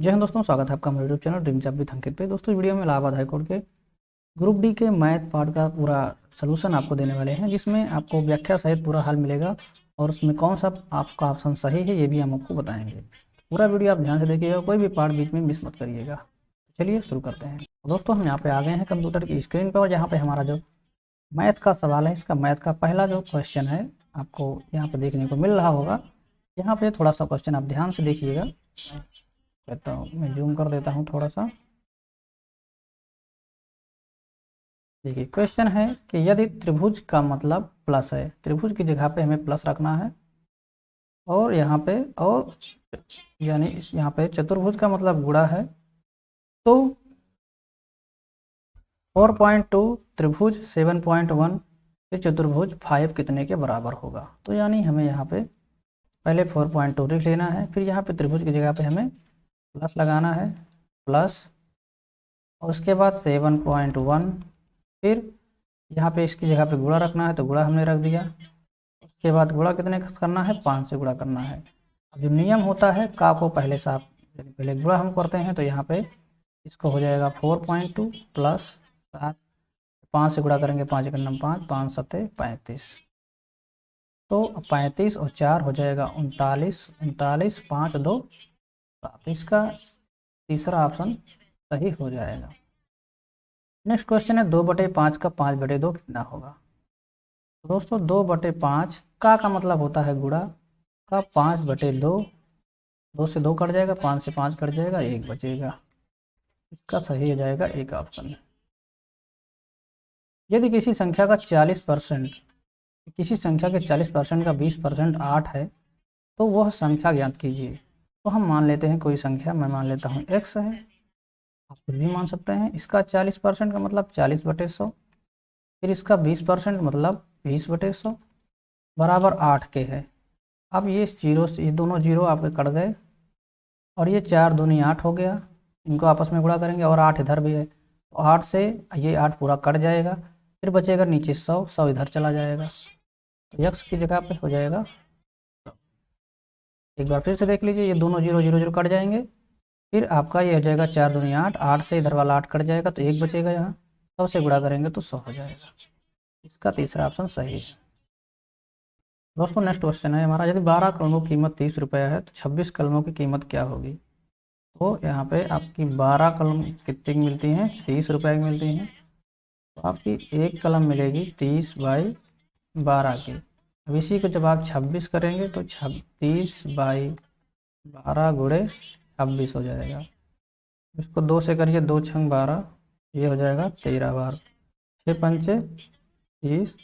जय हिंद दोस्तों, स्वागत है आपका हमारे YouTube channel dream job with Ankit पे। दोस्तों वीडियो में इलाहाबाद हाईकोर्ट के ग्रुप डी के मैथ पार्ट का पूरा सलूशन आपको देने वाले हैं, जिसमें आपको व्याख्या सहित पूरा हल मिलेगा और उसमें कौन सा आपका ऑप्शन सही है ये भी हम आपको बताएंगे। पूरा वीडियो आप ध्यान से देखिएगा, कोई भी पार्ट बीच में मिस मत करिएगा। चलिए शुरू करते हैं। दोस्तों हम यहाँ पे आ गए हैं कंप्यूटर की स्क्रीन पर, और यहाँ पे हमारा जो मैथ का सवाल है, इसका मैथ का पहला जो क्वेश्चन है आपको यहाँ पे देखने को मिल रहा होगा। यहाँ पे थोड़ा सा क्वेश्चन आप ध्यान से देखिएगा। कहता हूँ मैं जूम कर देता हूँ थोड़ा सा। देखिए क्वेश्चन है कि यदि त्रिभुज का मतलब प्लस है, त्रिभुज की जगह पे हमें प्लस रखना है, और यहाँ पे और यानी यहाँ पे चतुर्भुज का मतलब गुणा है, तो 4.2 त्रिभुज 7.1 फिर चतुर्भुज 5 कितने के बराबर होगा। तो यानी हमें यहाँ पे पहले 4.2 लिख लेना है, फिर यहाँ पे त्रिभुज की जगह पे हमें प्लस लगाना है, प्लस, और उसके बाद 7.1, फिर यहाँ पे इसकी जगह पे गुणा रखना है तो गुणा हमने रख दिया। उसके बाद गुणा कितने करना है, 5 से गुणा करना है। अब जो नियम होता है का को पहले साफ, पहले गुणा हम करते हैं तो यहाँ पे इसको हो जाएगा 4.2 प्लस 7, 5 से गुणा करेंगे, 5 एक नम 5, 5 सत्ते 35, तो 35 और 4 हो जाएगा 39, 39 5 2 7। इसका तीसरा ऑप्शन सही हो जाएगा। नेक्स्ट क्वेश्चन है 2/5 का 5/2 कितना होगा। दोस्तों 2/5 का मतलब होता है गुणा का, 5/2, 2 से 2 कट जाएगा, 5 से 5 कट जाएगा, 1 बचेगा। इसका सही हो जाएगा एक ऑप्शन। यदि किसी संख्या का 40%, किसी संख्या के 40% का 20% 8 है, तो वह संख्या ज्ञात कीजिए। तो हम मान लेते हैं कोई संख्या, मैं मान लेता हूँ x है, आप कुछ भी मान सकते हैं। इसका 40% का मतलब 40/100, फिर इसका 20% मतलब 20/100 बराबर 8 के है। अब ये जीरो से ये दोनों जीरो आपके कट गए, और ये 4 दूनी 8 हो गया, इनको आपस में गुणा करेंगे, और 8 इधर भी है, तो 8 से ये 8 पूरा कट जाएगा, फिर बचेगा नीचे 100, 100 इधर चला जाएगा, तो x की जगह पे हो जाएगा। एक बार फिर से देख लीजिए, ये दोनों जीरो जीरो जीरो कट जाएंगे, फिर आपका ये हो जाएगा 4 दूनी 8, 8 से इधर वाला 8 कट जाएगा, तो 1 बचेगा, यहाँ 100 से गुणा करेंगे तो 100 हो जाएगा। इसका तीसरा ऑप्शन सही है। दोस्तों नेक्स्ट क्वेश्चन है हमारा, यदि 12 कलमों की कीमत 30 रुपये है तो 26 कलमों की कीमत क्या होगी। तो यहाँ पे आपकी 12 कलम कितनी की मिलती हैं, 30 रुपये की मिलती हैं, तो आपकी एक कलम मिलेगी 30/12 की। अब इसी को जब आप 26 करेंगे तो 30/12 गुणे 26 हो जाएगा। इसको 2 से करिए, 2 छंग 12, ये हो जाएगा 13 बार, 6 पंचे 30,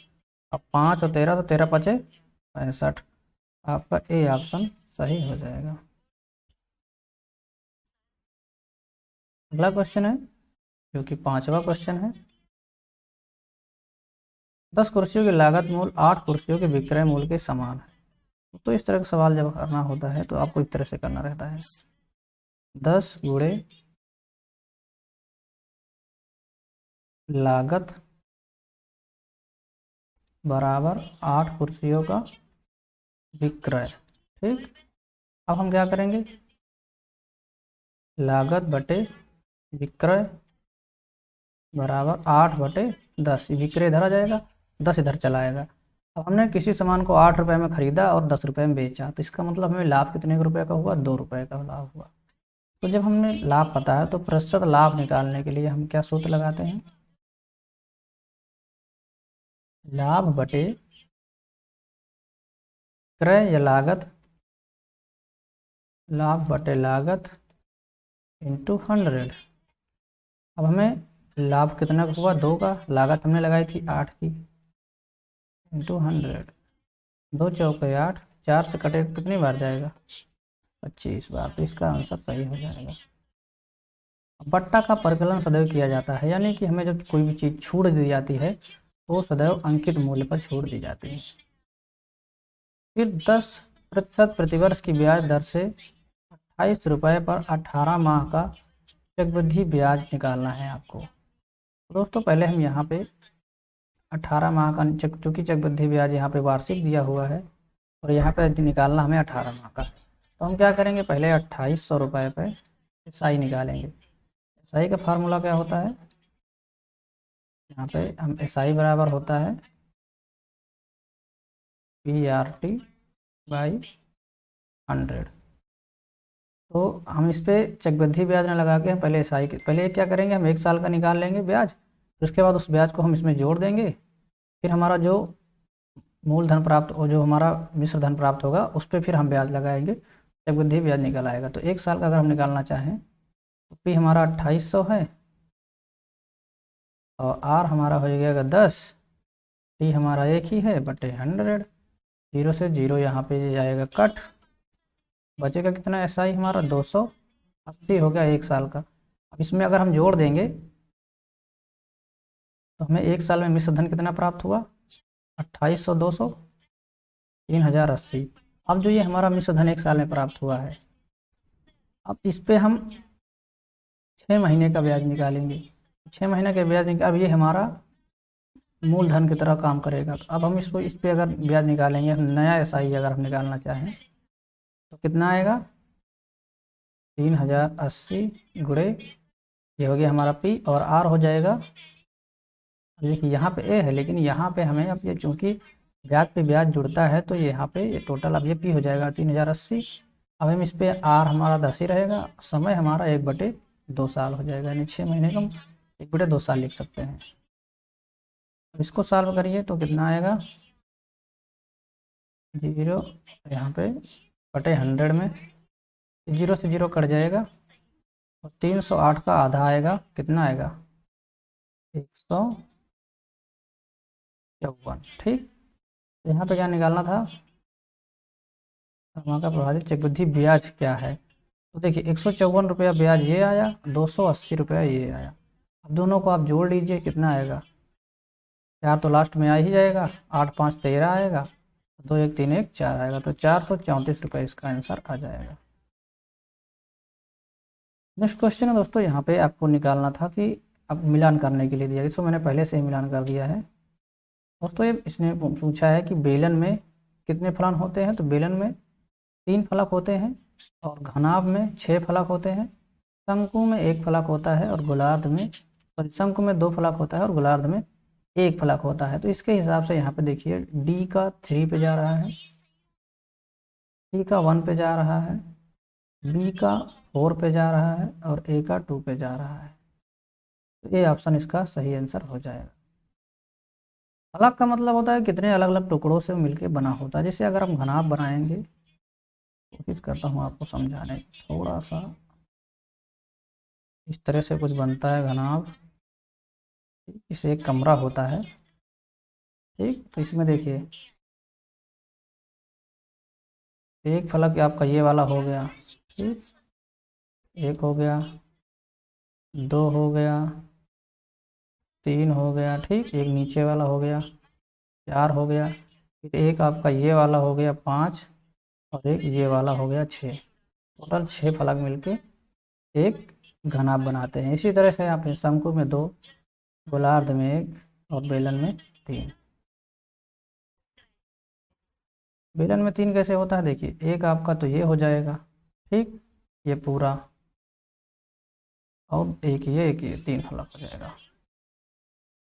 अब 5 और 13 तो 13 पचे 65। आपका ए ऑप्शन सही हो जाएगा। अगला क्वेश्चन है जो कि 5वां क्वेश्चन है, 10 कुर्सियों की लागत मूल 8 कुर्सियों के विक्रय मूल्य के समान है। तो इस तरह का सवाल जब करना होता है तो आपको इस तरह से करना रहता है, 10 गुणे लागत बराबर 8 कुर्सियों का विक्रय। ठीक, अब हम क्या करेंगे, लागत बटे विक्रय बराबर 8/10, विक्रय इधर आ जाएगा, 10 इधर चला आएगा। अब हमने किसी सामान को 8 रुपये में खरीदा और 10 रुपये में बेचा, तो इसका मतलब हमें लाभ कितने रुपए का हुआ, 2 रुपये का लाभ हुआ। तो जब हमें लाभ पता है तो प्रतिशत लाभ निकालने के लिए हम क्या सूत्र लगाते हैं, लाभ बटे क्रय या लागत, लाभ बटे लागत इंटू 100। अब हमें लाभ कितना का हुआ, 2 का, लागत हमने लगाई थी 8 की, इंटू 100, 2 चौके 8, 4 से कटे कितनी बार जाएगा, 25 बार। तो इसका आंसर सही हो जाएगा। बट्टा का परिकलन सदैव किया जाता है, यानी कि हमें जब कोई भी चीज़ छूट दी जाती है तो सदैव अंकित मूल्य पर छूट दी जाती है। फिर 10% प्रतिवर्ष की ब्याज दर से 28 रुपये पर 18 माह का चक्रवृद्धि ब्याज निकालना है आपको। दोस्तों पहले हम यहाँ पे 18 माह का, चूँकि चक्रवृद्धि ब्याज यहाँ पे वार्षिक दिया हुआ है और यहाँ पे निकालना हमें 18 माह का, तो हम क्या करेंगे, पहले 2800 रुपये पे SI निकालेंगे। SI का फार्मूला क्या होता है, यहाँ पे हम SI बराबर होता है PRT बाई 100। तो हम इस पर चक्रवृद्धि ब्याज न लगा के हम पहले SI के पहले क्या करेंगे, हम 1 साल का निकाल लेंगे ब्याज, फिर उसके बाद उस ब्याज को हम इसमें जोड़ देंगे, फिर हमारा जो मूलधन प्राप्त और जो हमारा मिश्र धन प्राप्त होगा उस पर फिर हम ब्याज लगाएंगे, चक्रवृद्धि ब्याज निकल आएगा। तो 1 साल का अगर हम निकालना चाहें तो P हमारा 2800 है और R हमारा हो जाएगा 10, T हमारा 1 ही है बटे 100, 0 से 0 यहाँ पे जाएगा कट, बचेगा कितना, SI हमारा 280 हो गया 1 साल का। अब इसमें अगर हम जोड़ देंगे तो हमें 1 साल में मिश्र धन कितना प्राप्त हुआ, 2800 200 3080। अब जो ये हमारा मिश्र धन 1 साल में प्राप्त हुआ है, अब इस पे हम 6 महीने का ब्याज निकालेंगे। 6 महीने के ब्याज अब ये हमारा मूलधन की तरह काम करेगा। तो अब हम इसको इस पे अगर ब्याज निकालेंगे, नया SI अगर हम निकालना चाहें तो कितना आएगा, 3080 गुणे ये हो गया हमारा P और R हो जाएगा। देखिए यहाँ पे A है लेकिन यहाँ पे हमें अब ये चूँकि ब्याज पे ब्याज जुड़ता है तो यहाँ पे ये टोटल अब ये P हो जाएगा 3080। अब हम इस पे R हमारा 10 ही रहेगा, समय हमारा 1/2 साल हो जाएगा, यानी 6 महीने का 1/2 साल लिख सकते हैं। अब इसको सॉल्व करिए तो कितना आएगा, 0 यहाँ पे बटे 100 में 0 से 0 कट जाएगा और 308 का आधा आएगा, कितना आएगा 154। ठीक, तो यहाँ पे क्या निकालना था, वहाँ का प्रभावित चक्रवृद्धि ब्याज क्या है। तो देखिए 154 रुपया ब्याज ये आया, 280 रुपया ये आया। अब दोनों को आप जोड़ लीजिए, कितना आएगा, 4 तो लास्ट में आ ही जाएगा, 8 5 13 आएगा, 2 1 3 1 4 आएगा, तो 434 रुपये इसका आंसर आ जाएगा। नेक्स्ट क्वेश्चन है दोस्तों, यहाँ पे आपको निकालना था कि अब मिलान करने के लिए दिया, इसको मैंने पहले से ही मिलान कर दिया है दोस्तों। ये इसने पूछा है कि बेलन में कितने फलन होते हैं, तो बेलन में 3 फलक होते हैं और घनाभ में 6 फलक होते हैं, शंकु में 1 फलक होता है और गोलार्ध में, सॉरी शंकु में 2 फलक होता है और गोलार्ध में 1 फलक होता है। तो इसके हिसाब से यहाँ पे देखिए D का 3 पे जा रहा है, C का 1 पे जा रहा है, B का 4 पे जा रहा है और A का 2 पे जा रहा है। तो ये ऑप्शन इसका सही आंसर हो जाएगा। फलक का मतलब होता है कितने अलग अलग टुकड़ों से मिलकर बना होता है। जैसे अगर हम घनाभ बनाएंगे, कोशिश करता हूँ आपको समझाने, थोड़ा सा इस तरह से कुछ बनता है घनाभ, इसे एक कमरा होता है। ठीक, तो इसमें देखिए एक फलक आपका ये वाला हो गया, ठीक, 1 हो गया, 2 हो गया, 3 हो गया, ठीक, एक नीचे वाला हो गया, 4 हो गया, फिर एक आपका ये वाला हो गया 5 और एक ये वाला हो गया 6। टोटल 6 फलक मिलके एक घनाभ बनाते हैं। इसी तरह से यहाँ पे शंकु में 2, गोलार्ध में 1 और बेलन में 3। बेलन में 3 कैसे होता है, देखिए एक आपका तो ये हो जाएगा, ठीक, ये पूरा, और एक ये 3 फलक हो जाएगा।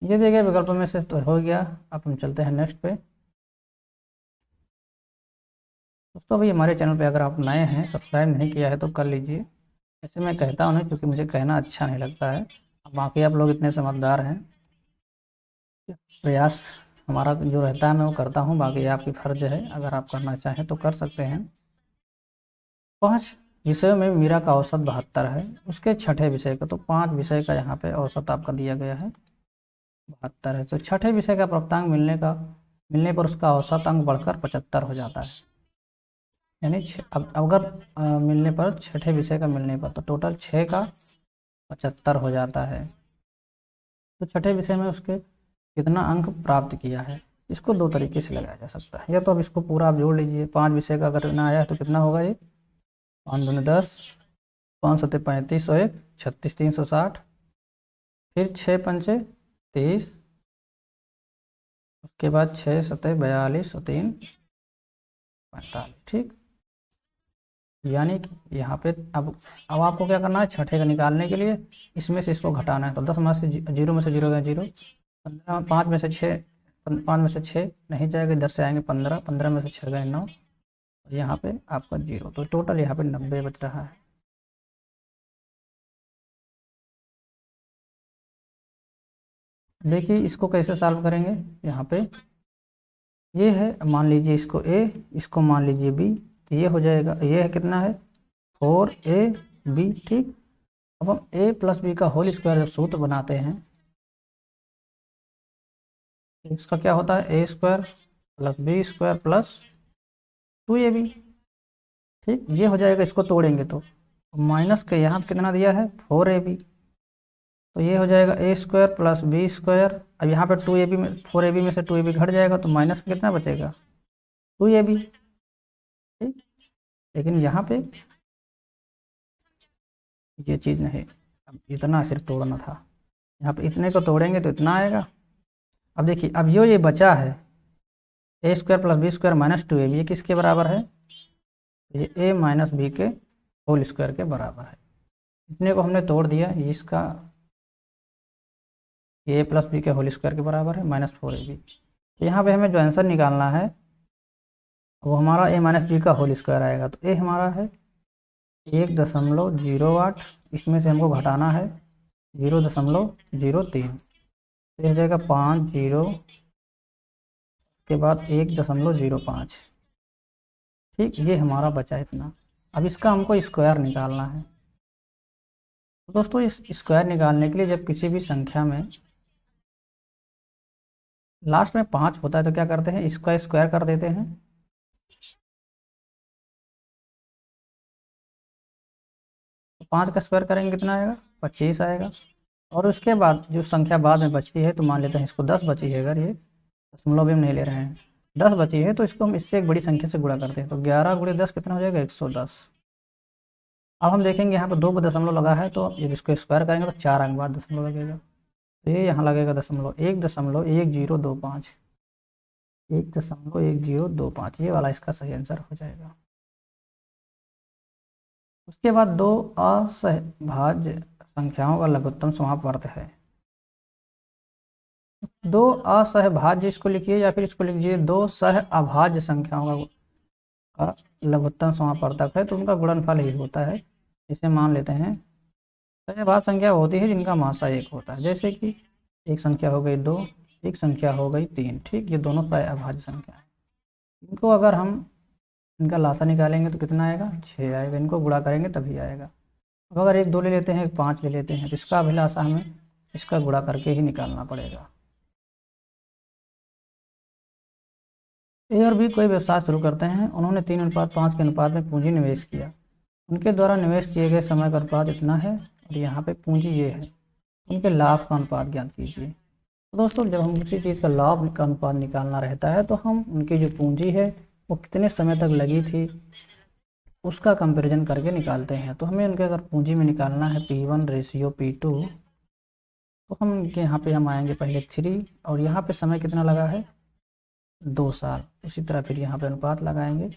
ये देखिए विकल्प में से तो हो गया। अब हम चलते हैं नेक्स्ट पे। दोस्तों अभी हमारे चैनल पे अगर आप नए हैं, सब्सक्राइब नहीं किया है तो कर लीजिए। ऐसे मैं कहता हूँ नहीं, क्योंकि मुझे कहना अच्छा नहीं लगता है, बाकी आप लोग इतने समझदार हैं, प्रयास हमारा जो रहता है मैं वो करता हूँ, बाकी आपकी फर्ज है, अगर आप करना चाहें तो कर सकते हैं। 5 विषयों में मीरा का औसत 72 है, उसके छठे विषय का, तो 5 विषय का यहाँ पे औसत आपका दिया गया है 72 है। तो छठे विषय का प्राप्तांक मिलने पर उसका औसत अंक बढ़कर 75 हो जाता है। यानी अब अगर मिलने पर छठे विषय का मिलने पर तो टोटल 6 का 75 हो जाता है। तो छठे विषय में उसके कितना अंक प्राप्त किया है, इसको 2 तरीके से लगाया जा सकता है। या तो अब इसको पूरा आप जोड़ लीजिए, 5 विषय का अगर ना आया है तो कितना होगा, ये 5 दूनी 10, 5 सत्ते 35 और 1 36 360, फिर 6 पंचे 30, उसके बाद 6 सत्ते 42 और 3 45। ठीक, यानी कि यहाँ पे अब आपको क्या करना है, छठे का निकालने के लिए इसमें से इसको घटाना है। तो 10 में से 0 में से 0 गया 0, 15 5 में से 6, 5 में से 6 नहीं जाएगा, इधर से आएंगे 15, 15 में से 6 गए 9, और यहाँ पे आपका 0, तो टोटल यहाँ पे 90 बच रहा है। देखिए इसको कैसे सॉल्व करेंगे। यहाँ पे ये है, मान लीजिए इसको a, इसको मान लीजिए b, तो ये हो जाएगा, ये है कितना है 4ab, ठीक। अब हम a प्लस बी का होल स्क्वायर जब सूत्र बनाते हैं, इसका क्या होता है, a square plus b square plus 2ab, ठीक। ये हो जाएगा, इसको तोड़ेंगे तो माइनस के यहाँ कितना दिया है 4ab, तो ये हो जाएगा a square plus b square. अब यहाँ पर 2ab में 4ab में से 2ab घट जाएगा, तो माइनस का कितना बचेगा 2ab, ठीक। लेकिन यहाँ पे ये चीज़ नहीं, अब इतना सिर्फ तोड़ना था, यहाँ पे इतने को तोड़ेंगे तो इतना आएगा। अब देखिए, अब ये बचा है a square plus b square minus 2ab, ये किसके बराबर है, ये a माइनस बी के होल स्क्वायर के बराबर है। इतने को हमने तोड़ दिया, ये इसका a प्लस बी के होल स्क्वायर के बराबर है माइनस 4ab। यहाँ पे हमें जो आंसर निकालना है वो हमारा a माइनस बी का होल स्क्वायर आएगा। तो a हमारा है 1.08, इसमें से हमको घटाना है 0.03, तो हो जाएगा 50 के बाद 1.05, ठीक। ये हमारा बचा इतना। अब इसका हमको स्क्वायर निकालना है। तो दोस्तों इस स्क्वायर निकालने के लिए जब किसी भी संख्या में लास्ट में 5 होता है तो क्या करते हैं, इसका स्क्वायर कर देते हैं। तो 5 का स्क्वायर करेंगे कितना आएगा 25 आएगा। और उसके बाद जो संख्या बाद में बचती है, तो मान लेते हैं इसको 10 बची है, अगर ये दशमलव भी हम नहीं ले रहे हैं, 10 बची है, तो इसको हम इससे एक बड़ी संख्या से गुणा करते हैं। तो 11 गुणे 10 कितना हो जाएगा 110। अब हम देखेंगे यहाँ पर 2 दशमलव लगा है, तो जब इसको स्क्वायर करेंगे तो 4 अंक बाद दशमलव लगेगा, तो ये यहाँ लगेगा दशमलव 1.1025, 1.1025, ये वाला इसका सही आंसर हो जाएगा। उसके बाद 2 असहभाज्य संख्याओं का लघुत्तम समापवर्त है। 2 असहभाज्य इसको लिखिए, या फिर इसको लिखिए 2 सह अभाज्य संख्याओं का लघुत्तम समापवर्तक है, तो उनका गुणनफल ही होता है। इसे मान लेते हैं सहभाज्य संख्या होती है जिनका मासा 1 होता है, जैसे कि एक संख्या हो गई 2, एक संख्या हो गई 3, ठीक। ये दोनों सह अभाज्य संख्या है। इनको अगर हम इनका लासा निकालेंगे तो कितना आएगा 6 आएगा, इनको गुणा करेंगे तभी आएगा। अब अगर 1 2 ले लेते हैं, 5 ले लेते हैं, तो इसका अभिलाषा हमें इसका गुणा करके ही निकालना पड़ेगा। ए और बी कोई व्यवसाय शुरू करते हैं, उन्होंने 3:5 के अनुपात में पूंजी निवेश किया। उनके द्वारा निवेश किए गए समय का अनुपात इतना है, और यहाँ पे पूंजी ये है, उनके लाभ का अनुपात ज्ञात कीजिए। तो दोस्तों जब हम किसी चीज़ का लाभ का अनुपात निकालना रहता है, तो हम उनकी जो पूंजी है वो कितने समय तक लगी थी उसका कंपैरिजन करके निकालते हैं। तो हमें उनके अगर पूंजी में निकालना है P1 रेशियो P2, तो हम उनके यहाँ पे हम आएंगे पहले 3, और यहाँ पे समय कितना लगा है 2 साल। इसी तरह फिर यहाँ पे अनुपात लगाएंगे,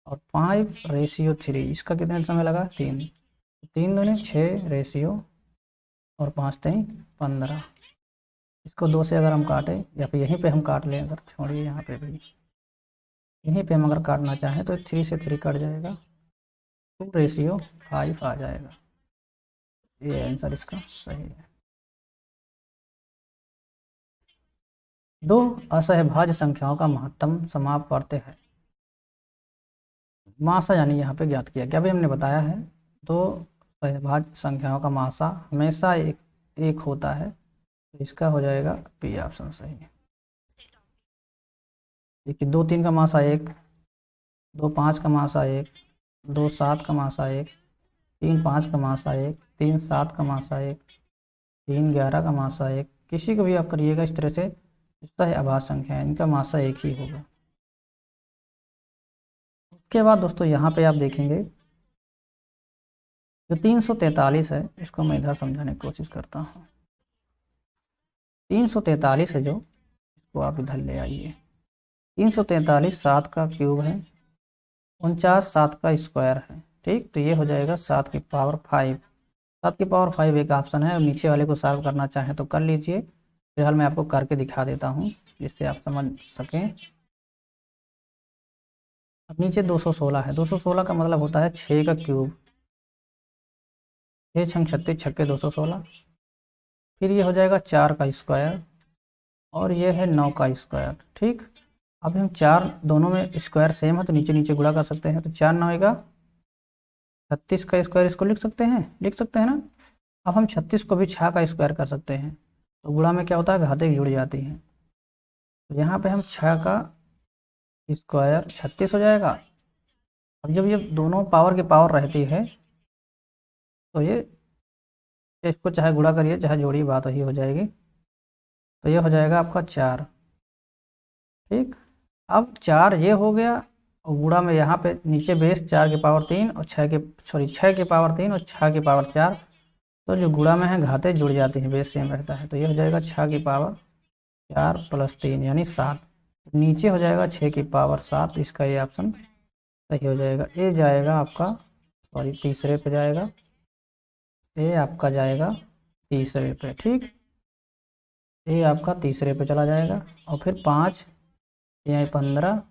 और 5 रेशियो 3, इसका कितने समय लगा 3, 3 दूनी 6 रेशियो, और 5 3 15। इसको 2 से अगर हम काटें, या फिर यहीं पे हम काट लें, अगर छोड़िए यहाँ पे भी यहीं पे हम अगर काटना चाहें तो 3 से 3 कट जाएगा, 2 रेशियो 5 आ जाएगा। ये आंसर इसका सही है। 2 असहभाज्य संख्याओं का महत्तम समापवर्त है। मासा यानी यहाँ पे ज्ञात किया, क्या भी हमने बताया है 2 असहभाज्य संख्याओं का मासा हमेशा एक होता है, तो इसका हो जाएगा बी ऑप्शन सही है। देखिए 2 3 का मासा 1, 2 5 का मासा 1, 2 7 का मासा 1, 3 5 का मासा 1, 3 7 का मासा 1, 3 11 का मासा 1। किसी को भी आप करिएगा इस तरह से, इसका है अभाज्य संख्या है, इनका मासा 1 ही होगा। उसके बाद दोस्तों यहाँ पे आप देखेंगे जो 343 है, इसको मैं इधर समझाने की कोशिश करता हूँ। 343 है जो, इसको आप इधर ले आइए। 343 7 का क्यूब है, 49 7 का स्क्वायर है, ठीक, तो ये हो जाएगा 7 की पावर 5। 7 की पावर 5 एक ऑप्शन है, नीचे वाले को सॉल्व करना चाहें तो कर लीजिए। फिलहाल मैं आपको करके दिखा देता हूँ जिससे आप समझ सकें। अब नीचे 216 है, 216 का मतलब होता है 6 का क्यूब, 6 छंग 36 छक्के 216। फिर ये हो जाएगा 4 का स्क्वायर और ये है 9 का स्क्वायर। ठीक, अब हम चार दोनों में स्क्वायर सेम है तो नीचे नीचे गुणा कर सकते हैं, तो 4 9 का 36 का स्क्वायर इसको लिख सकते हैं, ना। अब हम 36 को भी 6 का स्क्वायर कर सकते हैं, तो गुणा में क्या होता है, घातें जुड़ जाती हैं। तो यहाँ पे हम 6 का स्क्वायर 36 हो जाएगा। अब जब ये दोनों पावर की पावर रहती है तो ये इसको चाहे गुणा करिए चाहे जोड़िए, बात वही हो जाएगी। तो ये हो जाएगा आपका 4। ठीक, अब 4 ये हो गया और गुणा में यहाँ पे नीचे बेस 4 की पावर 3 और 6 की पावर 3 और 6 की पावर 4। तो जो गुणा में है घातें जुड़ जाती हैं, बेस सेम रहता है। तो ये हो जाएगा 6 की पावर 4 + 3 यानी 7। नीचे हो जाएगा 6 की पावर 7, इसका ये ऑप्शन सही हो जाएगा। ये जाएगा आपका तीसरे पे जाएगा, ये आपका जाएगा तीसरे पे। ठीक, ये आपका तीसरे पे चला जाएगा और फिर 5 यहीं 15।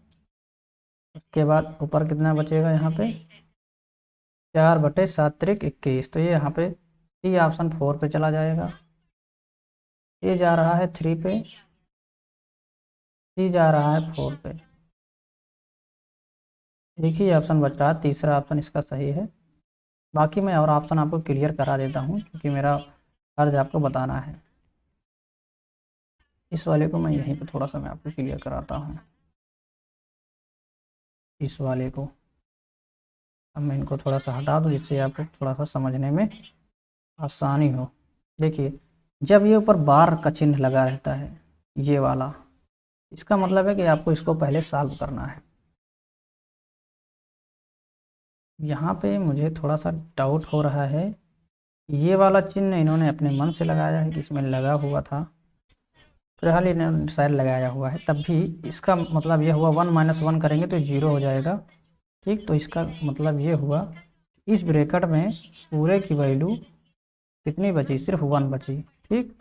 उसके बाद ऊपर कितना बचेगा यहाँ पे 4/7 × 21। तो ये यहाँ पे सी ऑप्शन 4 पे चला जाएगा। ये जा रहा है 3 पे, सी जा रहा है 4 पे। एक ही ऑप्शन बच रहा है, तीसरा ऑप्शन इसका सही है। बाकी मैं और ऑप्शन आपको क्लियर करा देता हूँ क्योंकि मेरा फर्ज आपको बताना है। इस वाले को मैं यहीं पे थोड़ा सा मैं आपको क्लियर कराता हूँ, इस वाले को। अब मैं इनको थोड़ा सा हटा दूँ जिससे आपको थोड़ा सा समझने में आसानी हो। देखिए, जब ये ऊपर बार का चिन्ह लगा रहता है ये वाला, इसका मतलब है कि आपको इसको पहले सॉल्व करना है। यहाँ पे मुझे थोड़ा सा डाउट हो रहा है, ये वाला चिन्ह इन्होंने अपने मन से लगाया है कि इसमें लगा हुआ था, फिलहाल इन्होंने शायद लगाया हुआ है, तब भी इसका मतलब ये हुआ 1 - 1 करेंगे तो 0 हो जाएगा। ठीक, तो इसका मतलब ये हुआ इस ब्रैकेट में पूरे की वैल्यू कितनी बची, सिर्फ 1 बची। ठीक,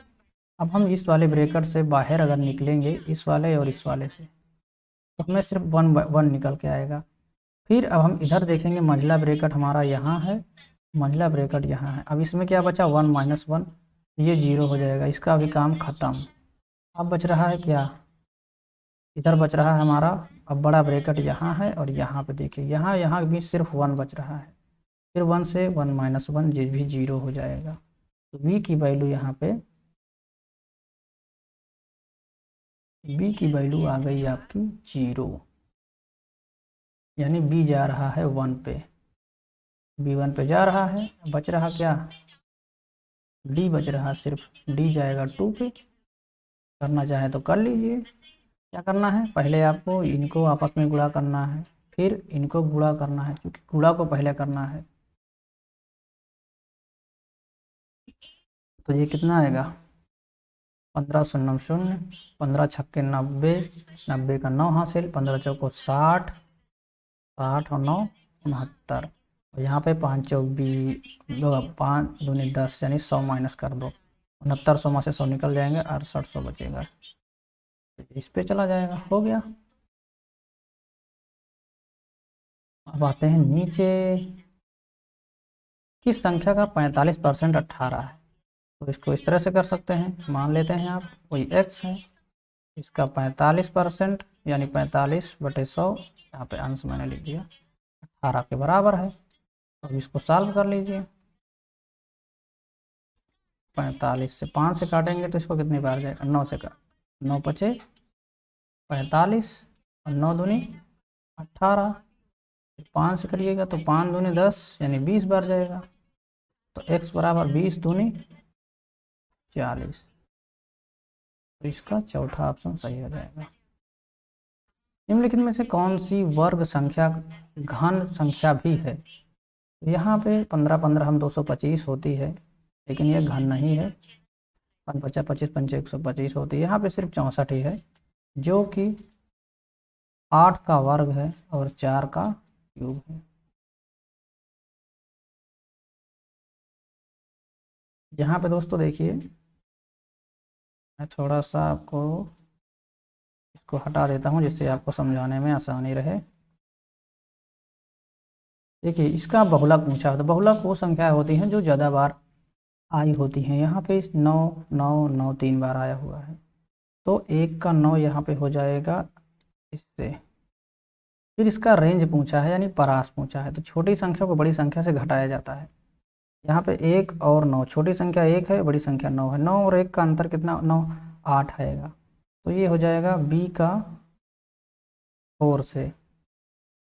अब हम इस वाले ब्रैकेट से बाहर अगर निकलेंगे, इस वाले और इस वाले से, तो हमें सिर्फ 1 निकल के आएगा। फिर अब हम इधर देखेंगे, मंझला ब्रैकेट हमारा यहाँ है, मंझला ब्रैकेट यहाँ है। अब इसमें क्या बचा 1 - 1, ये 0 हो जाएगा, इसका भी काम ख़त्म। अब बच रहा है क्या, इधर बच रहा है हमारा, अब बड़ा ब्रैकेट यहाँ है और यहाँ पे देखिए यहाँ भी सिर्फ 1 बच रहा है। फिर 1 से 1 - 1 ये भी 0 हो जाएगा। तो v की वैल्यू यहाँ पे, b की वैल्यू आ गई आपकी 0, यानी b जा रहा है 1 पे, b 1 पे जा रहा है। बच रहा क्या, d बच रहा, सिर्फ d जाएगा 2 पे। करना चाहे तो कर लीजिए। क्या करना है, पहले आपको इनको आपस में गुणा करना है, फिर इनको गुणा करना है, क्योंकि गुणा को पहले करना है। तो ये कितना आएगा 15 0 0, 15 छक्के 90, 90 का 9 हासिल, 15 चौको 60, 60 और 9 69। और यहाँ पे 5 चौक 20, 5 दूनी 10 यानी 100 माइनस कर दो, 69 100 में से 100 निकल जाएंगे, 68 100 बचेगा। इस पे चला जाएगा, हो गया। अब आते हैं नीचे, किस संख्या का 45% 18 है। तो इसको इस तरह से कर सकते हैं, मान लेते हैं आप कोई x है, इसका 45% यानी 45/100, यहाँ पे अंश मैंने लिख दिया, 18 के बराबर है। अब इसको सॉल्व कर लीजिए। 45 से 5 से काटेंगे तो इसको कितनी बार जाएगा, 9 से काट, 9 × 5 = 45 और 9 दूनी 18, 5 से करिएगा तो 5 दूनी 10 यानी 20 बार जाएगा। तो x बराबर 20 दूनी 40। तो इसका चौथा ऑप्शन सही हो जाएगा। निम्नलिखित में से कौन सी वर्ग संख्या घन संख्या भी है। यहाँ पे 15 15 हम 225 होती है, लेकिन यह घन नहीं है। 5 × 25 = 125 होती है, यहाँ पे सिर्फ 64 ही है, जो कि 8 का वर्ग है और 4 का क्यूब है। यहाँ पे दोस्तों देखिए, मैं थोड़ा सा आपको इसको हटा देता हूँ जिससे आपको समझाने में आसानी रहे। देखिए, इसका बहुलक पूछा है, तो बहुलक वो संख्या होती हैं जो ज़्यादा बार आई होती हैं। यहाँ पे 9 9 9 3 बार आया हुआ है, तो 1 का 9 यहाँ पे हो जाएगा इससे। फिर इसका रेंज पूछा है, यानी परास पूछा है, तो छोटी संख्या को बड़ी संख्या से घटाया जाता है। यहाँ पे 1 और 9, छोटी संख्या 1 है, बड़ी संख्या 9 है। 9 और 1 का अंतर कितना, 9 8 आएगा, तो ये हो जाएगा b का 4 से।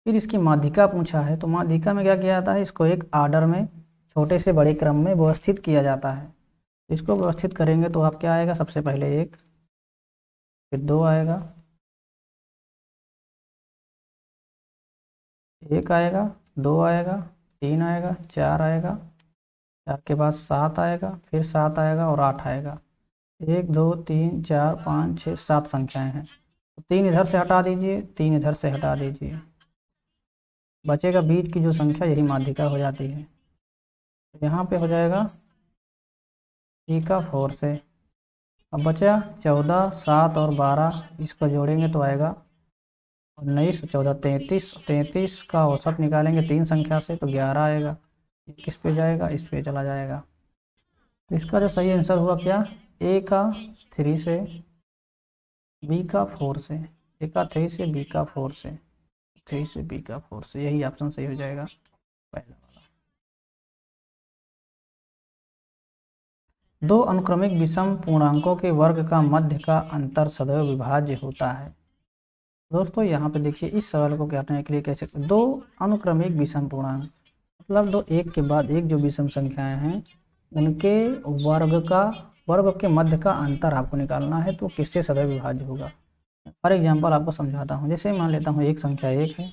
फिर इसकी माध्यिका पूछा है, तो माध्यिका में क्या किया जाता है, इसको एक आर्डर में छोटे से बड़े क्रम में व्यवस्थित किया जाता है। इसको व्यवस्थित करेंगे तो आप क्या आएगा, सबसे पहले 1, फिर 2 आएगा, 1 आएगा, 2 आएगा, 3 आएगा, 4 आएगा, 4 के बाद 7 आएगा, फिर 7 आएगा और 8 आएगा। 1 2 3 4 5 6 7 संख्याएं हैं, तो 3 इधर से हटा दीजिए, 3 इधर से हटा दीजिए, बचेगा बीच की जो संख्या, यही माध्यिका हो जाती है। तो यहाँ पे हो जाएगा c का 4 से। अब बचा 14, 7 और 12, इसको जोड़ेंगे तो आएगा 19, 14 33, 33 का औसत निकालेंगे 3 संख्या से तो 11 आएगा। किस पे जाएगा, इस पे चला जाएगा। तो इसका जो सही आंसर हुआ क्या, a का 3 से, b का 4 से, a का 3 से, b का 4 से, 3 से b का 4 से, यही ऑप्शन सही हो जाएगा पहला वाला। दो अनुक्रमिक विषम पूर्णांकों के वर्ग का मध्य का अंतर सदैव विभाज्य होता है। दोस्तों यहाँ पे देखिए, इस सवाल को करने के लिए कैसे, दो अनुक्रमिक विषम पूर्णांक मतलब दो एक के बाद एक जो विषम संख्याएं हैं उनके वर्ग के मध्य का अंतर आपको निकालना है, तो किससे सदैव विभाज्य होगा। फॉर एग्जांपल आपको समझाता हूँ, जैसे मान लेता हूँ एक संख्या 1 है,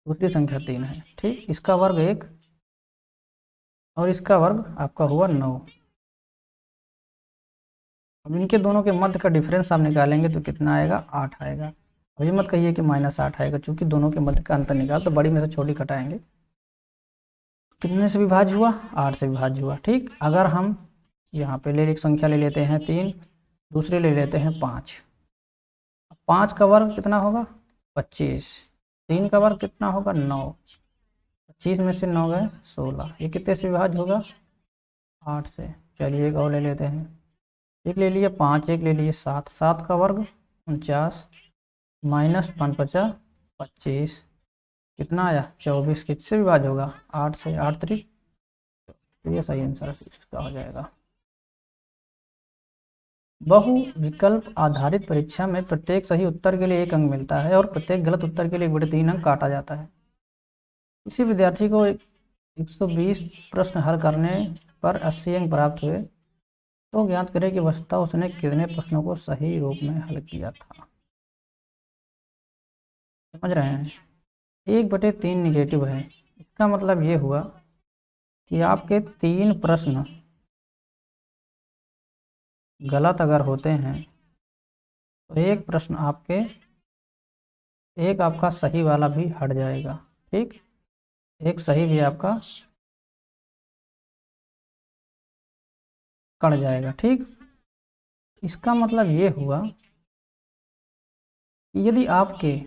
दूसरी संख्या 3 है, ठीक, इसका वर्ग 1 और इसका वर्ग आपका हुआ 9। अब इनके दोनों के मध्य का डिफरेंस आप निकालेंगे तो कितना आएगा, 8 आएगा। अब ये मत कहिए कि -8 आएगा, चूंकि दोनों के मध्य का अंतर निकाल तो बड़ी में से छोटी घटाएंगे, कितने से विभाज्य हुआ, 8 से विभाज्य हुआ। ठीक, अगर हम यहाँ पे एक संख्या ले लेते हैं 3, दूसरे ले लेते हैं 5, 5 का वर्ग कितना होगा 25, 3 का वर्ग कितना होगा 9, 25 में से 9 गए 16, ये कितने से विभाज्य होगा 8 से। चलिए एक और ले लेते हैं, एक ले लिए 5, एक ले लिए 7, 7 का वर्ग 49 माइनस 5 50 25, कितना आया 24, किससे विभाज्य होगा 8 से, 8 3, तो ये सही आंसर इसका हो जाएगा। बहु विकल्प आधारित परीक्षा में प्रत्येक सही उत्तर के लिए 1 अंक मिलता है और प्रत्येक गलत उत्तर के लिए 1/3 अंक काटा जाता है। किसी विद्यार्थी को 120 प्रश्न हल करने पर 80 अंक प्राप्त हुए, तो ज्ञात करें कि वस्तुतः उसने कितने प्रश्नों को सही रूप में हल किया था। समझ रहे हैं, 1/3 निगेटिव है, इसका मतलब ये हुआ कि आपके 3 प्रश्न गलत अगर होते हैं तो एक प्रश्न आपके, एक आपका सही वाला भी हट जाएगा। ठीक, एक सही भी आपका कट जाएगा। ठीक, इसका मतलब ये हुआ कि यदि आपके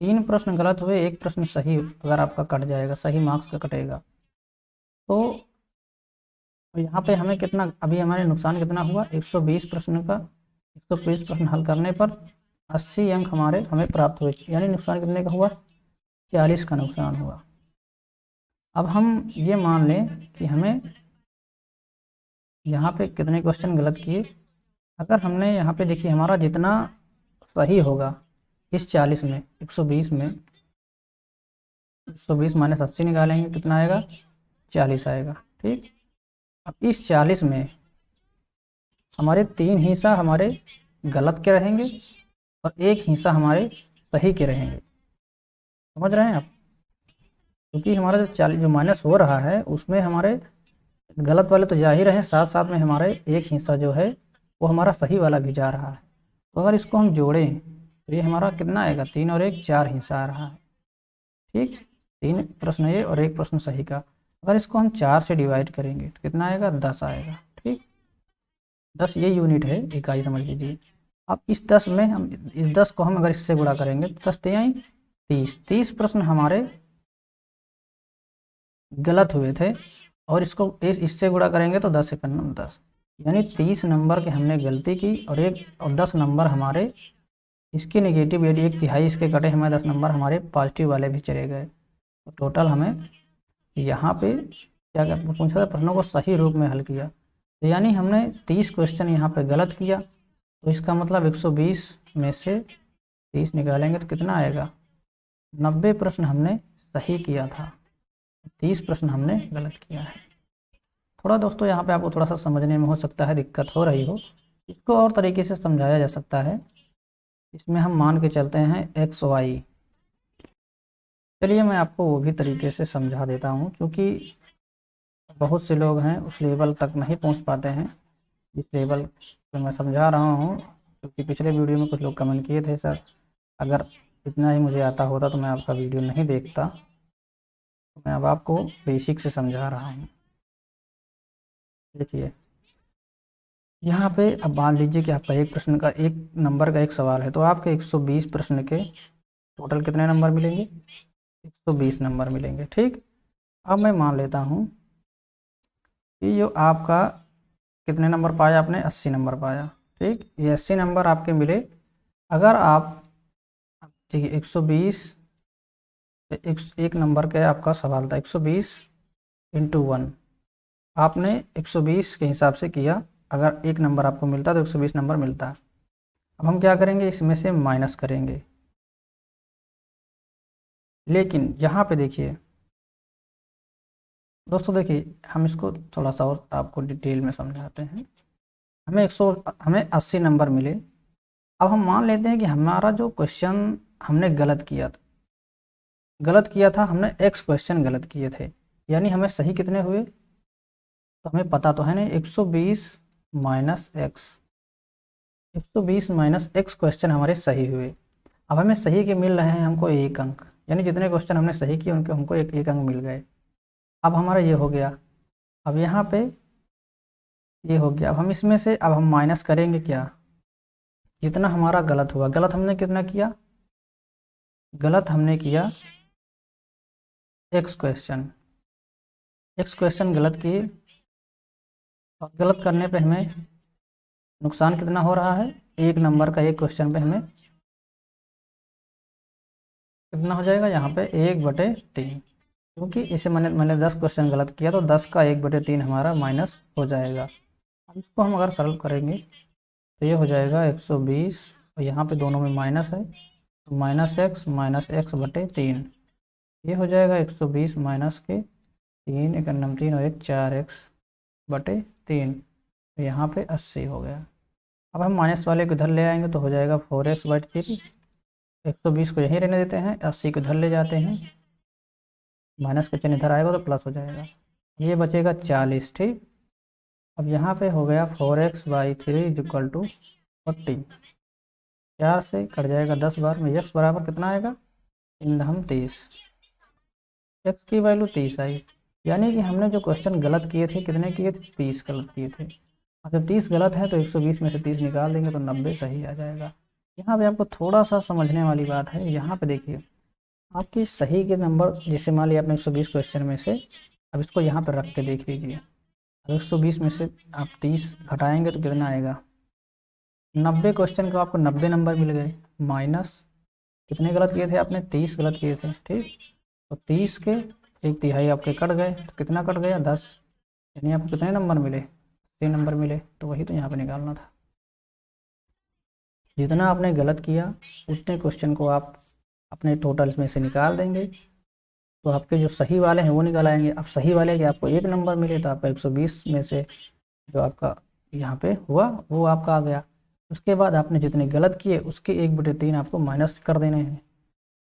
3 प्रश्न गलत हुए, एक प्रश्न सही अगर आपका कट जाएगा, सही मार्क्स का कटेगा, तो यहाँ पे हमें कितना, अभी हमारे नुकसान कितना हुआ 120 प्रश्न का, 120 प्रश्न हल करने पर 80 अंक हमें प्राप्त हुए, यानी नुकसान कितने का हुआ 40 का नुकसान हुआ। अब हम ये मान लें कि हमें यहाँ पे कितने क्वेश्चन गलत किए, अगर हमने यहाँ पे देखिए हमारा जितना सही होगा इस 40 में, 120 में 120 माइनस 80 निकालेंगे कितना आएगा 40 आएगा। ठीक, अब इस 40 में हमारे 3 हिस्सा हमारे गलत के रहेंगे और 1 हिस्सा हमारे सही के रहेंगे। समझ रहे हैं आप, क्योंकि हमारा जो 40 जो माइनस हो रहा है उसमें हमारे गलत वाले तो जा ही रहे हैं, साथ साथ में हमारे 1 हिस्सा जो है वो हमारा सही वाला भी जा रहा है। तो अगर इसको हम जोड़ें तो ये हमारा कितना आएगा, 3 और 1 4 हिस्सा आ रहा है। ठीक, 3 प्रश्न ये और 1 प्रश्न सही का, अगर इसको हम 4 से डिवाइड करेंगे तो कितना आएगा, 10 आएगा। ठीक, 10 ये यूनिट है, इकाई समझ लीजिए। अब इस 10 में हम इस 10 को हम अगर इससे गुणा करेंगे तो 10 तिहाई 30 प्रश्न हमारे गलत हुए थे, और इसको इससे गुणा करेंगे तो 10 एकम 10, यानी 30 नंबर के हमने गलती की, और 10 नंबर हमारे इसके नेगेटिव, यदि 1/3 इसके कटे हमारे 10 नंबर हमारे पॉजिटिव वाले भी चले गए। तो टोटल हमें यहाँ पे क्या पूछा था, प्रश्नों को सही रूप में हल किया, तो यानी हमने 30 क्वेश्चन यहाँ पे गलत किया। तो इसका मतलब 120 में से 30 निकालेंगे तो कितना आएगा, 90 प्रश्न हमने सही किया था, 30 प्रश्न हमने गलत किया है। थोड़ा दोस्तों यहाँ पे आपको थोड़ा सा समझने में हो सकता है दिक्कत हो रही हो, इसको और तरीके से समझाया जा सकता है। इसमें हम मान के चलते हैं XY। चलिए मैं आपको वो भी तरीके से समझा देता हूँ, क्योंकि बहुत से लोग हैं उस लेवल तक नहीं पहुँच पाते हैं जिस लेवल पे मैं समझा रहा हूँ। क्योंकि पिछले वीडियो में कुछ लोग कमेंट किए थे, सर अगर इतना ही मुझे आता होता तो मैं आपका वीडियो नहीं देखता। तो मैं अब आपको बेसिक से समझा रहा हूँ। देखिए यहाँ पे अब मान लीजिए कि आपका एक प्रश्न का, एक नंबर का एक सवाल है, तो आपके 120 प्रश्न के टोटल कितने नंबर मिलेंगे, 120 नंबर मिलेंगे। ठीक, अब मैं मान लेता हूँ कि जो आपका कितने नंबर पाया आपने, 80 नंबर पाया। ठीक, ये 80 नंबर आपके मिले। अगर आप देखिए 120 एक नंबर का आपका सवाल था, 120 × 1 आपने 120 के हिसाब से किया। अगर एक नंबर आपको मिलता तो 120 नंबर मिलता। अब हम क्या करेंगे, इसमें से माइनस करेंगे। लेकिन यहाँ पे देखिए दोस्तों, देखिए हम इसको थोड़ा सा और आपको डिटेल में समझाते हैं। हमें 80 नंबर मिले। अब हम मान लेते हैं कि हमारा जो क्वेश्चन हमने गलत किया था, हमने x क्वेश्चन गलत किए थे, यानी हमें सही कितने हुए, तो हमें पता तो है नहीं, 120 माइनस x क्वेश्चन हमारे सही हुए। अब हमें सही के मिल रहे हैं हमको 1 अंक, यानी जितने क्वेश्चन हमने सही किए उनके हमको एक अंक मिल गए। अब हमारा ये हो गया। अब यहाँ पे ये हो गया। अब हम इसमें से अब हम माइनस करेंगे क्या, जितना हमारा गलत हुआ। गलत हमने कितना किया, गलत हमने किया x क्वेश्चन गलत किए, और गलत करने पे हमें नुकसान कितना हो रहा है, एक नंबर का एक क्वेश्चन पे हमें कितना हो जाएगा, यहाँ पे 1/3, क्योंकि इसे मैंने 10 क्वेश्चन गलत किया तो 10 का 1/3 हमारा माइनस हो जाएगा। अब इसको हम अगर सॉल्व करेंगे तो ये हो जाएगा 120, और यहाँ पे दोनों में माइनस है तो -x/3, ये हो जाएगा 120 माइनस के 3 × 3 और 1 4x/3, तो यहाँ पे 80 हो गया। अब हम माइनस वाले को इधर ले आएंगे तो हो जाएगा 4x/3। 120 को यहीं रहने देते हैं, 80 को इधर ले जाते हैं, माइनस का चिन्ह इधर आएगा तो प्लस हो जाएगा, ये बचेगा 40। ठीक, अब यहाँ पे हो गया 4x/3 = 40। 4 से कट जाएगा 10 बार में, x बराबर कितना आएगा, 3×30, x की वैल्यू 30 आई। यानी कि हमने जो क्वेश्चन गलत किए थे, कितने किए थे, 30 गलत किए थे। अब जब 30 गलत है तो 120 में से 30 निकाल देंगे तो 90 सही आ जाएगा। यहाँ पे आपको थोड़ा सा समझने वाली बात है। यहाँ पे देखिए आपके सही के नंबर, जैसे मान लिया आपने 120 क्वेश्चन में से, अब इसको यहाँ पर रख के देख लीजिए। अब 120 में से आप 30 घटाएंगे तो कितना आएगा, 90 क्वेश्चन को आपको 90 नंबर मिल गए, माइनस कितने गलत किए थे आपने, 30 गलत किए थे। ठीक, तो 30 के 1/3 आपके कट गए तो कितना कट गया, 10, यानी आपको कितने नंबर मिले, 3 नंबर मिले। तो वही तो यहाँ पे निकालना था। जितना आपने गलत किया उतने क्वेश्चन को आप अपने टोटल में से निकाल देंगे, तो आपके जो सही वाले हैं वो निकाल आएंगे। अब सही वाले के आपको 1 नंबर मिले तो आपका 120 में से जो आपका यहाँ पे हुआ वो आपका आ गया। उसके बाद आपने जितने गलत किए उसके 1/3 आपको माइनस कर देने हैं,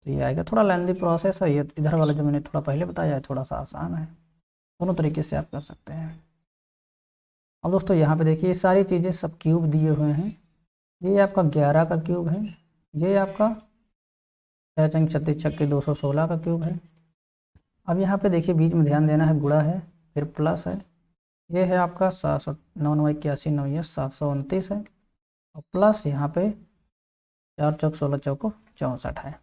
तो ये आएगा। थोड़ा लेंथी प्रोसेस है ये, इधर वाला जो मैंने थोड़ा पहले बताया है थोड़ा सा आसान है, दोनों तरीके से आप कर सकते हैं। अब दोस्तों यहाँ पे देखिए सारी चीज़ें सब क्यूब दिए हुए हैं। ये आपका 11 का क्यूब है, ये आपका 6×36 = 216 का क्यूब है, अब यहाँ पे देखिए बीच में ध्यान देना है, गुणा है फिर प्लस है, ये है आपका 789 9 ये 729 है, और प्लस यहाँ पे 4 चौक 16 चौको 64 है।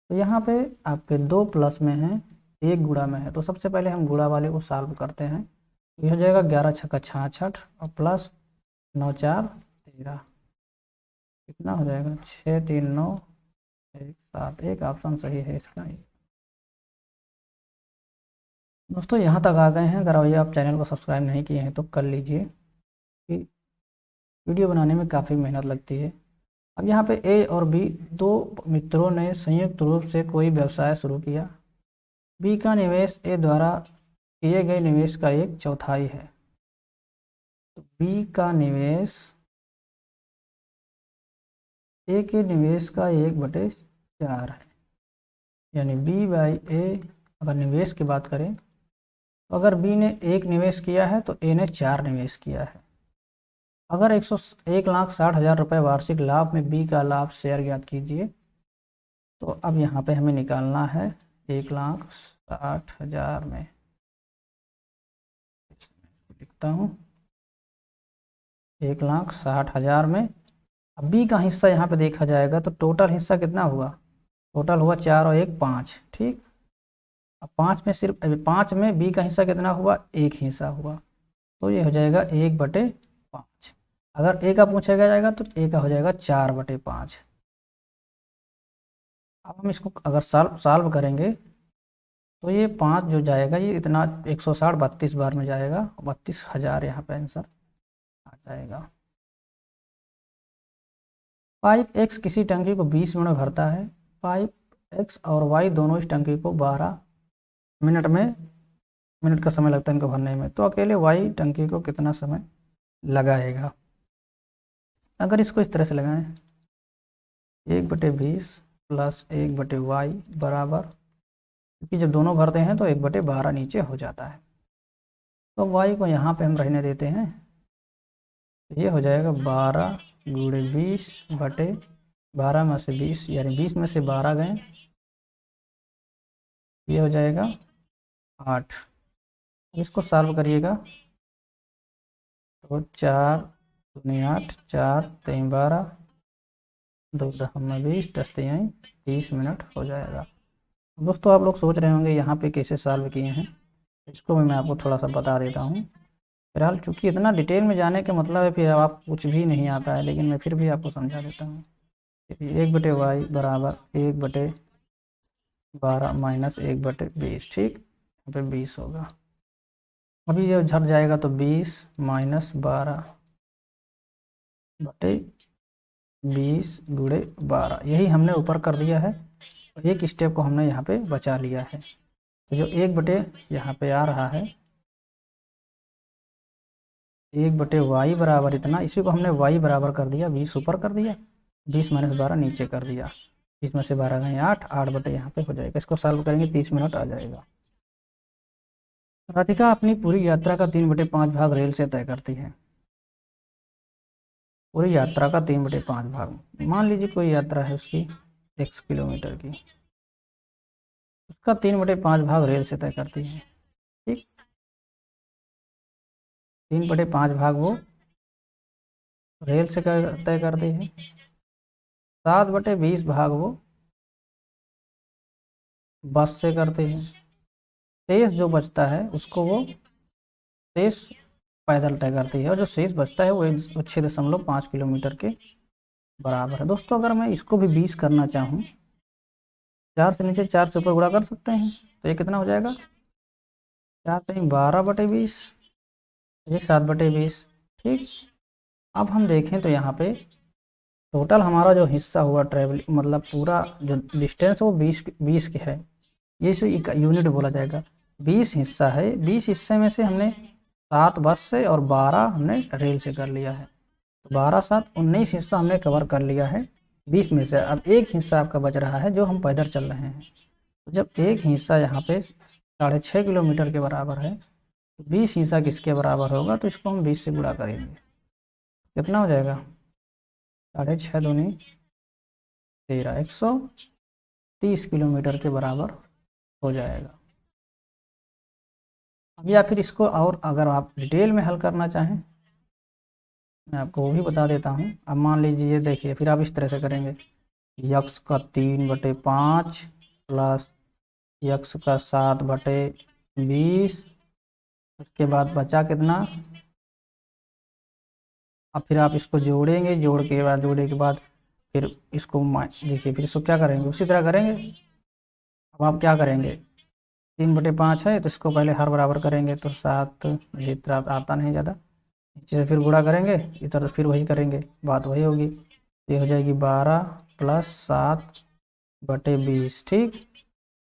तो यहाँ पे आपके दो प्लस में है, एक गुणा में है, तो सबसे पहले हम गुणा वाले को सॉल्व करते हैं। ये हो जाएगा 11 छक्का 66 और प्लस 9 4 13, कितना हो जाएगा 6 3 9 1 7, एक ऑप्शन सही है इसका। दोस्तों यहाँ तक आ गए हैं, अगर अभी आप चैनल को सब्सक्राइब नहीं किए हैं तो कर लीजिए, कि वीडियो बनाने में काफ़ी मेहनत लगती है। अब यहाँ पे ए और बी दो मित्रों ने संयुक्त रूप से कोई व्यवसाय शुरू किया। बी का निवेश ए द्वारा किए गए निवेश का 1/4 है। तो बी का निवेश ए के निवेश का 1/4 है, यानी बी बाई ए। अगर निवेश की बात करें तो अगर बी ने 1 निवेश किया है तो ए ने 4 निवेश किया है। अगर 1,60,000 रुपये वार्षिक लाभ में बी का लाभ शेयर ज्ञात कीजिए। तो अब यहाँ पे हमें निकालना है 1,60,000 में, लिखता हूँ 1,60,000 में। अब बी का हिस्सा यहाँ पे देखा जाएगा तो टोटल हिस्सा कितना हुआ, टोटल हुआ 4 और 1 5, ठीक। अब 5 में सिर्फ 5 में बी का हिस्सा कितना हुआ, 1 हिस्सा हुआ, तो ये हो जाएगा 1/5। अगर ए का पूछा जाएगा तो ए का हो जाएगा 4/5। अब हम इसको अगर सॉल्व करेंगे तो ये 5 जो जाएगा ये इतना 160 32 बार में जाएगा, 32,000 यहाँ पे आंसर आ जाएगा। पाइप एक्स किसी टंकी को 20 मिनट में भरता है। पाइप एक्स और वाई दोनों इस टंकी को 12 मिनट का समय लगता है इनको भरने में, तो अकेले वाई टंकी को कितना समय लगाएगा। अगर इसको इस तरह से लगाएं 1/20 प्लस 1/y बराबर, क्योंकि जब दोनों भरते हैं तो 1/12 नीचे हो जाता है, तो y को यहाँ पे हम रहने देते हैं, तो ये हो जाएगा 12 गुणे 20/12 में से 20, यानी 20 में से 12 गए, ये हो जाएगा 8। इसको सॉल्व करिएगा तो 4 दूनी 8, 4 3 12, 2 20, 10 3 30 मिनट हो जाएगा। दोस्तों आप लोग सोच रहे होंगे यहाँ पे कैसे सॉल्व किए हैं, इसको भी मैं आपको थोड़ा सा बता देता हूँ। फिलहाल चूँकि इतना डिटेल में जाने का मतलब है फिर आप कुछ भी नहीं आता है, लेकिन मैं फिर भी आपको समझा देता हूँ। 1/y बराबर 1/12 माइनस 1/20, ठीक, यहाँ पे 20 होगा। अभी ये झड़ जाएगा तो 20 माइनस 12/20 गुणे 12, यही हमने ऊपर कर दिया है, एक स्टेप को हमने यहाँ पे बचा लिया है। तो जो 1 यहाँ पे आ रहा है 1/y बराबर इतना, इसी को हमने y बराबर कर दिया, 20 ऊपर कर दिया, 20 माइनस 12 नीचे कर दिया, 20 में से 12 गए 8, 8 यहाँ पे हो जाएगा। इसको सॉल्व करेंगे 30 मिनट आ जाएगा। राधिका अपनी पूरी यात्रा का 3/5 भाग रेल से तय करती है। पूरी यात्रा का 3/5 भाग, मान लीजिए कोई यात्रा है उसकी 1 किलोमीटर की, उसका 3/5 भाग रेल से तय करती है, ठीक। 3/5 भाग वो रेल से तय करती है, 7/20 भाग वो बस से करते हैं, शेष जो बचता है उसको वो शेष पैदल तय करती है, और जो शेष बचता है वो 6.5 किलोमीटर के बराबर है। दोस्तों अगर मैं इसको भी 20 करना चाहूँ, 4 से नीचे 4 से ऊपर गुणा कर सकते हैं, तो ये कितना हो जाएगा 4 3 12/20, ये 7/20, ठीक। अब हम देखें तो यहाँ पे टोटल हमारा जो हिस्सा हुआ ट्रेवल, मतलब पूरा जो डिस्टेंस वो 20 के है, ये इसे यूनिट बोला जाएगा। 20 हिस्सा है, 20 हिस्से में से हमने 7 बस से और 12 हमने रेल से कर लिया है, तो 12 7 19 हिस्सा हमने कवर कर लिया है 20 में से। अब एक हिस्सा आपका बच रहा है जो हम पैदल चल रहे हैं, तो जब एक हिस्सा यहाँ पे 6.5 किलोमीटर के बराबर है, तो 20 हिस्सा किसके बराबर होगा, तो इसको हम 20 से गुणा करेंगे, कितना हो जाएगा 6.5 दूनी 13, 130 किलोमीटर के बराबर हो जाएगा। अब या फिर इसको और अगर आप डिटेल में हल करना चाहें मैं आपको वो भी बता देता हूँ। अब मान लीजिए ये देखिए, फिर आप इस तरह से करेंगे, यक्स का 3/5 प्लस यक्स का 7/20, उसके बाद बचा कितना। अब फिर आप इसको जोड़ेंगे, जोड़े के बाद फिर इसको देखिए, फिर इसको क्या करेंगे, उसी तरह करेंगे। अब आप क्या करेंगे, 3/5 है तो इसको पहले हर बराबर करेंगे, तो 7 ये तरह आता नहीं ज़्यादा, नीचे से फिर गुणा करेंगे, इधर फिर वही करेंगे, बात वही होगी। ये हो जाएगी 12 प्लस 7/20, ठीक।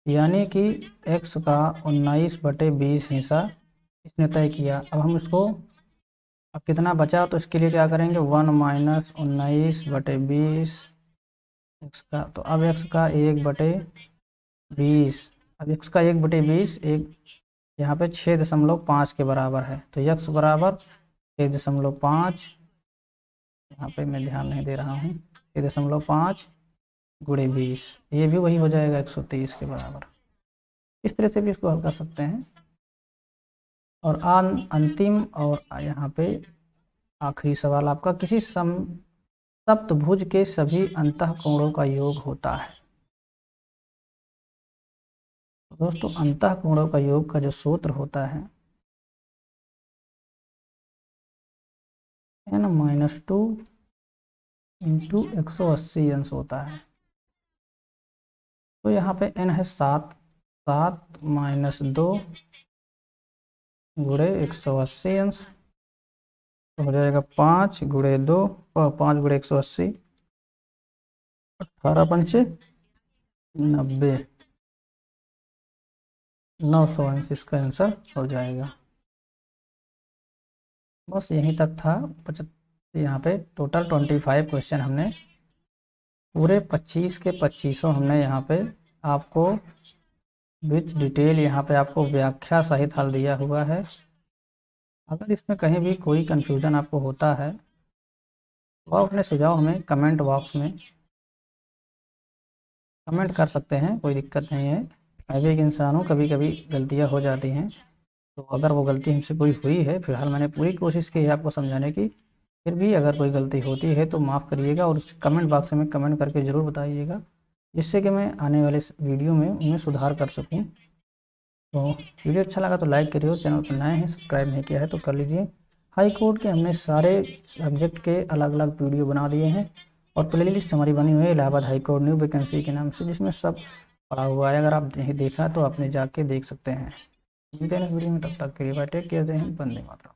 यानी कि x का 19/20 हिस्सा इसने तय किया। अब हम इसको, अब कितना बचा तो इसके लिए क्या करेंगे, 1 माइनस 19/20 एक्स का, तो अब x का 1/20, अब x का 1/20 एक यहाँ पे 6.5 के बराबर है, तो x बराबर 6.5, यहाँ पे मैं ध्यान नहीं दे रहा हूँ, 6.5 गुणे 20, ये भी वही हो जाएगा 130 के बराबर। इस तरह से भी इसको हल कर सकते हैं। और अंतिम और यहाँ पे आखिरी सवाल आपका, किसी सप्तभुज के सभी अंतःकोणों का योग होता है। दोस्तों अंतःकोणों का योग का जो सूत्र होता है n-2 इंटू 180 अंश होता है। तो यहाँ पे n है 7 माइनस 2 गुणे 180 अंश, तो हो जाएगा 5 गुणे 2, 5 गुणे 180, 18 पंचे 90, 900 अंश इसका आंसर हो जाएगा। बस यहीं तक था। यहाँ पे टोटल 25 क्वेश्चन हमने पूरे 25 के 25 हमने यहाँ पे आपको विथ डिटेल यहाँ पे आपको व्याख्या सहित हल दिया हुआ है। अगर इसमें कहीं भी कोई कन्फ्यूज़न आपको होता है तो आप अपने सुझाव हमें कमेंट बॉक्स में कमेंट कर सकते हैं, कोई दिक्कत नहीं है। मैं भी एक इंसान हूँ, कभी कभी गलतियाँ हो जाती हैं, तो अगर वो गलती हमसे कोई हुई है, फिलहाल मैंने पूरी कोशिश की है आपको समझाने की, फिर भी अगर कोई गलती होती है तो माफ़ करिएगा और उसके कमेंट बॉक्स में कमेंट करके ज़रूर बताइएगा, जिससे कि मैं आने वाले वीडियो में उनमें सुधार कर सकूँ। तो वीडियो अच्छा लगा तो लाइक करिए, चैनल पर नए हैं सब्सक्राइब नहीं किया है तो कर लीजिए। हाई कोर्ट के हमने सारे सब्जेक्ट के अलग अलग वीडियो बना दिए हैं और प्ले लिस्ट हमारी बनी हुई है Allahabad high court new vacancy के नाम से, जिसमें सब पड़ा हुआ है। अगर आप नहीं देखा तो आपने जाके देख सकते हैं। मिलते हैं इस वीडियो में, तब तक के लिए बाय, टेक केयर, जय हिंद, वंदे मातरम।